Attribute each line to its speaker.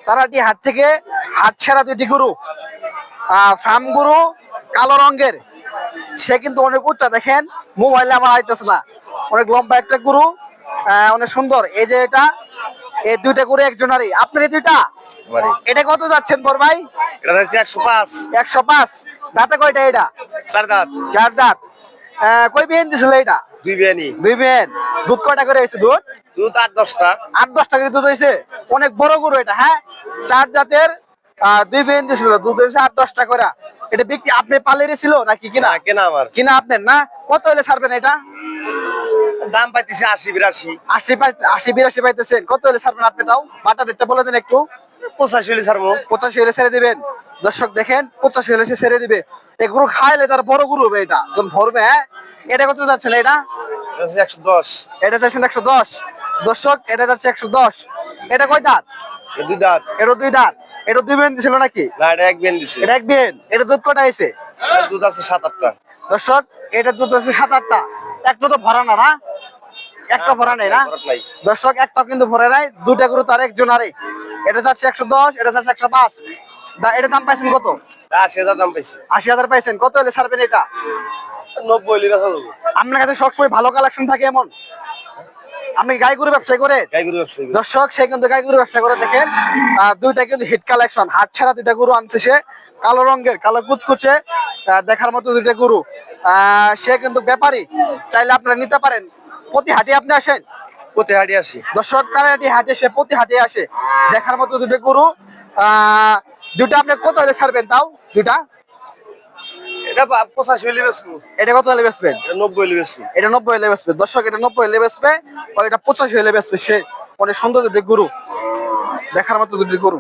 Speaker 1: তারাটি হাট থেকে হাট ছাড়া দুটি গরু, ফার্ম গরু কালো রঙের, সে কিন্তু অনেক উচ্চা, দেখেন মোবাইলে আমার আইতেছে না, অনেক লম্বা একটা গরু, অনেক সুন্দর। এই যে এটা, এই দুইটা গরু একজনারই, আপনার এই দুইটা, এটা কত যাচ্ছেন বড় ভাই?
Speaker 2: এটা হচ্ছে 105।
Speaker 1: 105। দাঁতে কয়টা এটা?
Speaker 2: 4 দাঁত।
Speaker 1: 4 দাঁত। কই বিয়েন দিছিল এটা?
Speaker 2: 2 বিয়ানি।
Speaker 1: 2 বিয়েন। দুধ কয়টা করে হয়েছে? দুধ
Speaker 2: দুধ 8-10টা।
Speaker 1: 8-10টা করে দুধ হয়েছে। অনেক বড় গরু এটা, হ্যাঁ 4 জাতের, 2 বিয়েন দিছিল, দুধ হয়েছে 8-10টা করে। এটা বিক্রি আপনি পালেরই ছিল নাকি কিনা?
Speaker 2: কেনা আমার।
Speaker 1: কিনা আপনার না? কত হলে ছাড়বেন এটা?
Speaker 2: দাম পাইতেছে 80-82।
Speaker 1: 80-82 পাইতেছেন, কত হলে ছাড়বেন আপনি? তাও বাটা রেটটা বলে দেন একটু।
Speaker 2: 85 হলে ছাড়বো।
Speaker 1: 85 হলে ছেড়ে দিবেন। দর্শক দেখেন, 85 হলে সে ছেড়ে দিবে। এই গরু খাইলে তার বড় গরু হবে এটা, যখন ভরবে। হ্যাঁ, এটা কত যাচ্ছেন এটা?
Speaker 2: এটা হচ্ছে 110।
Speaker 1: এটা যাচ্ছেন 110। দর্শক, এটা যাচ্ছে 110। এটা কয় দাঁত?
Speaker 2: এটা 2 দাঁত।
Speaker 1: এটা 2 দাঁত। এটা 2 বিয়েন দিছিল নাকি?
Speaker 2: না, এটা 1 বিয়ান দিছে।
Speaker 1: এটা 1 বিয়েন। এটা দুধ কটা হয়েছে?
Speaker 2: দুধ আছে 7-8টা।
Speaker 1: দর্শক, এটা দুধ আছে 7-8টা। একটা তো ভরা না, না একটা ভরা নেই না দর্শক, একটা কিন্তু ভরে নাই। দুটা গরু তার একজন আরে। এটা যাচ্ছে 110, এটা যাচ্ছে 105। এটা দাম পাইছেন কত?
Speaker 2: 80,000 দাম পাইছে।
Speaker 1: 80,000 পাইছেন। কত হলে ছাড়বেন এটা?
Speaker 2: 90 হলে বেচা যাবো।
Speaker 1: আপনার কাছে সবসময় ভালো কালেকশন থাকে এমন? আপনি গাই গরু ব্যবসা করে?
Speaker 2: গাই গরু ব্যবসায়ী।
Speaker 1: দর্শক, সে কিন্তু গাই গরু ব্যবসা করে। দেখেন, দুইটা কিন্তু হিট কালেকশন। হাট ছাড়া দুইটা গরু আনছে সে, কালো রঙের, কালো কুচকুচে, দেখার মতো দুইটা গরু। সে কিন্তু ব্যাপারী, চাইলে আপনারা নিতে পারেন। প্রতি হাটে আপনি আসেন?
Speaker 2: প্রতি হাটে আসি।
Speaker 1: দর্শক, কারাহাটি হাটে সে প্রতি হাটে আসে। দেখার মতো দুটো গরু। দুটা আপনি কত হলে ছাড়বেন তাও? দুটা
Speaker 2: এটা 85 হলে বেচবো।
Speaker 1: এটা কত হলে বেচবেন?
Speaker 2: এটা 90 হলে বেচবো।
Speaker 1: এটা 90 হলে বেচবে। দর্শক, এটা 90 হলে বেচবে, এটা 85 হলে বেচবে। সে অনেক সুন্দর দুটো গরু, দেখার মতো দুটো গরু।